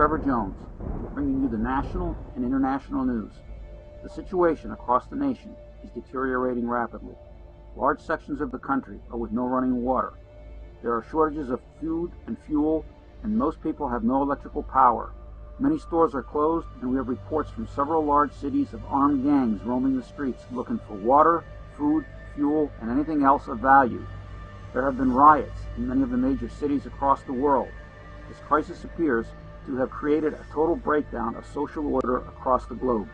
Trevor Jones, bringing you the national and international news. The situation across the nation is deteriorating rapidly. Large sections of the country are with no running water. There are shortages of food and fuel, and most people have no electrical power. Many stores are closed, and we have reports from several large cities of armed gangs roaming the streets looking for water, food, fuel, and anything else of value. There have been riots in many of the major cities across the world. This crisis appears to have created a total breakdown of social order across the globe.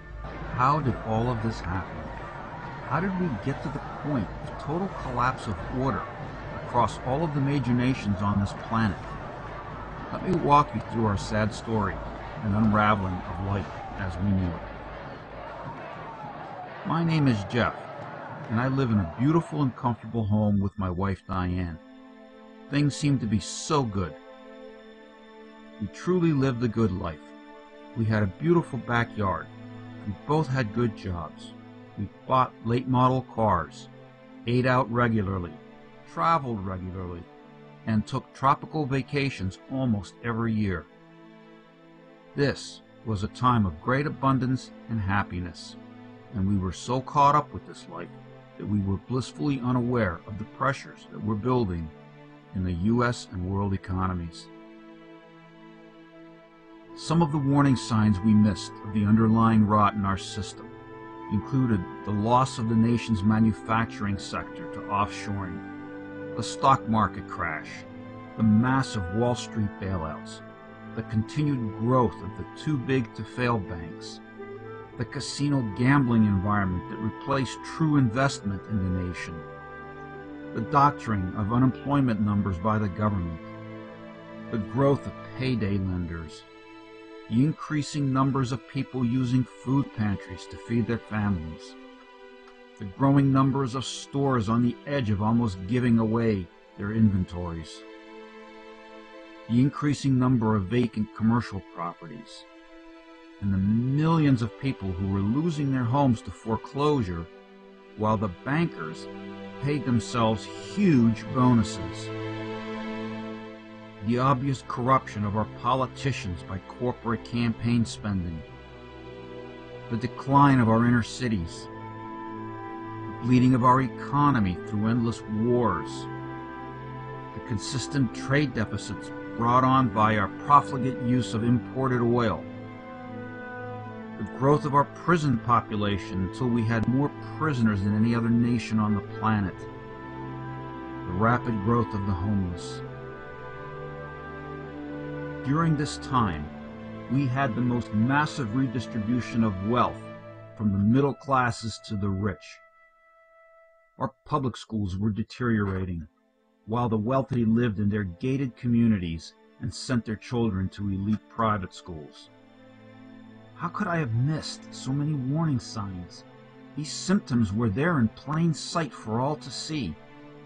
How did all of this happen? How did we get to the point of total collapse of order across all of the major nations on this planet? Let me walk you through our sad story and unraveling of life as we knew it. My name is Jeff, and I live in a beautiful and comfortable home with my wife Diane. Things seem to be so good. We truly lived a good life. We had a beautiful backyard. We both had good jobs. We bought late model cars, ate out regularly, traveled regularly, and took tropical vacations almost every year. This was a time of great abundance and happiness, and we were so caught up with this life that we were blissfully unaware of the pressures that were building in the U.S. and world economies. Some of the warning signs we missed of the underlying rot in our system included the loss of the nation's manufacturing sector to offshoring, the stock market crash, the massive Wall Street bailouts, the continued growth of the too-big-to-fail banks, the casino gambling environment that replaced true investment in the nation, the doctoring of unemployment numbers by the government, the growth of payday lenders, the increasing numbers of people using food pantries to feed their families, the growing numbers of stores on the edge of almost giving away their inventories, the increasing number of vacant commercial properties, and the millions of people who were losing their homes to foreclosure while the bankers paid themselves huge bonuses. The obvious corruption of our politicians by corporate campaign spending, the decline of our inner cities, the bleeding of our economy through endless wars, the consistent trade deficits brought on by our profligate use of imported oil, the growth of our prison population until we had more prisoners than any other nation on the planet, the rapid growth of the homeless. During this time, we had the most massive redistribution of wealth from the middle classes to the rich. Our public schools were deteriorating, while the wealthy lived in their gated communities and sent their children to elite private schools. How could I have missed so many warning signs? These symptoms were there in plain sight for all to see,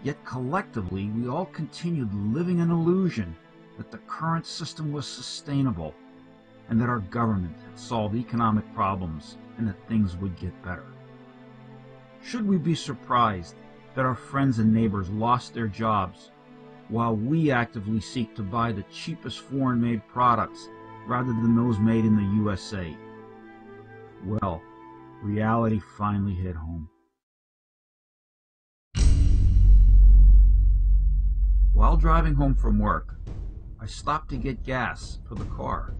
yet collectively we all continued living an illusion that the current system was sustainable and that our government had solved economic problems and that things would get better. Should we be surprised that our friends and neighbors lost their jobs while we actively seek to buy the cheapest foreign-made products rather than those made in the USA? Well, reality finally hit home. While driving home from work, I stopped to get gas for the car.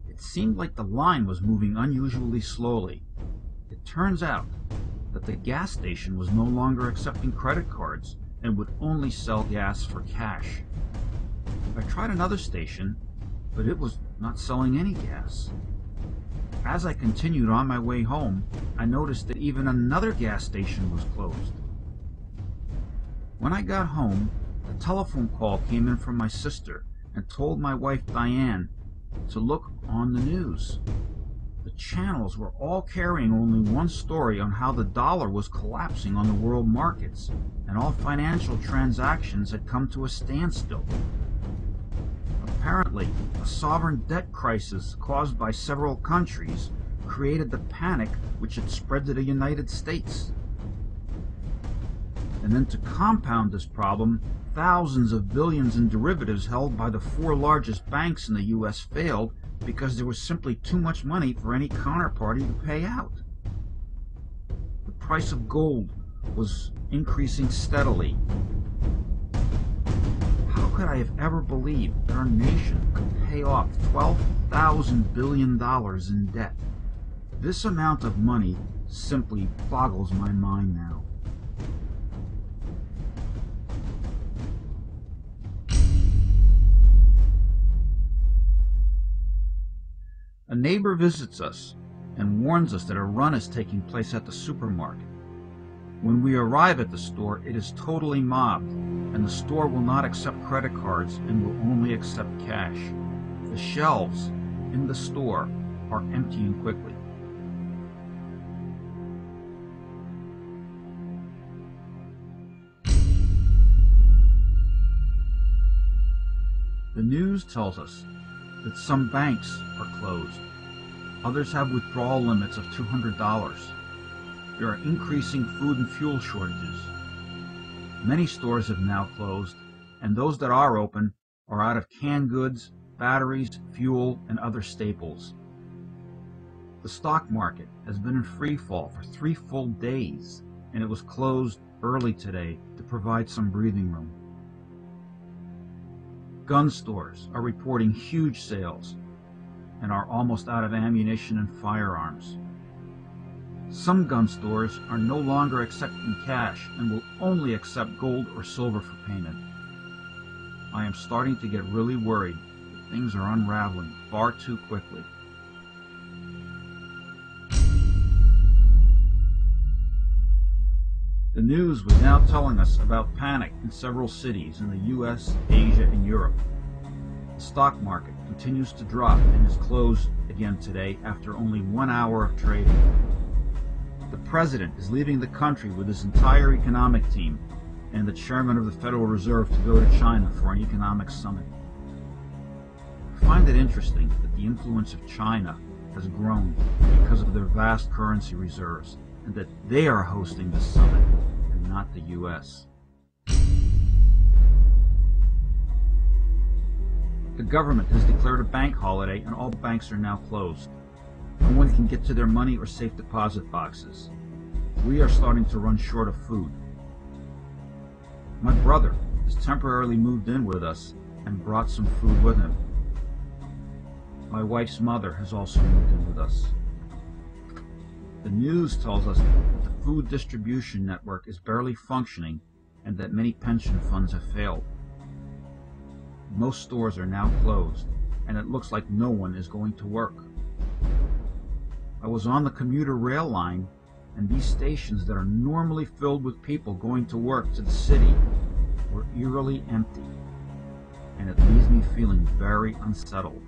It seemed like the line was moving unusually slowly. It turns out that the gas station was no longer accepting credit cards and would only sell gas for cash. I tried another station, but it was not selling any gas. As I continued on my way home, I noticed that even another gas station was closed. When I got home, a telephone call came in from my sister and told my wife Diane to look on the news. The channels were all carrying only one story on how the dollar was collapsing on the world markets and all financial transactions had come to a standstill. Apparently, a sovereign debt crisis caused by several countries created the panic which had spread to the United States. And then to compound this problem, thousands of billions in derivatives held by the four largest banks in the U.S. failed because there was simply too much money for any counterparty to pay out. The price of gold was increasing steadily. How could I have ever believed that our nation could pay off $12,000 billion in debt? This amount of money simply boggles my mind now. A neighbor visits us and warns us that a run is taking place at the supermarket. When we arrive at the store, it is totally mobbed, and the store will not accept credit cards and will only accept cash. The shelves in the store are emptying quickly. The news tells us that some banks are closed. Others have withdrawal limits of $200. There are increasing food and fuel shortages. Many stores have now closed, and those that are open are out of canned goods, batteries, fuel, and other staples. The stock market has been in free fall for 3 full days, and it was closed early today to provide some breathing room. Gun stores are reporting huge sales and are almost out of ammunition and firearms. Some gun stores are no longer accepting cash and will only accept gold or silver for payment. I am starting to get really worried that things are unraveling far too quickly. The news was now telling us about panic in several cities in the US, Asia, and Europe. The stock market continues to drop and is closed again today after only 1 hour of trading. The president is leaving the country with his entire economic team and the chairman of the Federal Reserve to go to China for an economic summit. I find it interesting that the influence of China has grown because of their vast currency reserves, and that they are hosting this summit and not the U.S. The government has declared a bank holiday and all banks are now closed. No one can get to their money or safe deposit boxes. We are starting to run short of food. My brother has temporarily moved in with us and brought some food with him. My wife's mother has also moved in with us. The news tells us that the food distribution network is barely functioning and that many pension funds have failed. Most stores are now closed, and it looks like no one is going to work. I was on the commuter rail line, and these stations that are normally filled with people going to work to the city were eerily empty, and it leaves me feeling very unsettled.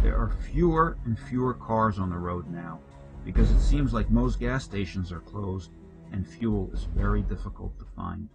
There are fewer and fewer cars on the road now, because it seems like most gas stations are closed and fuel is very difficult to find.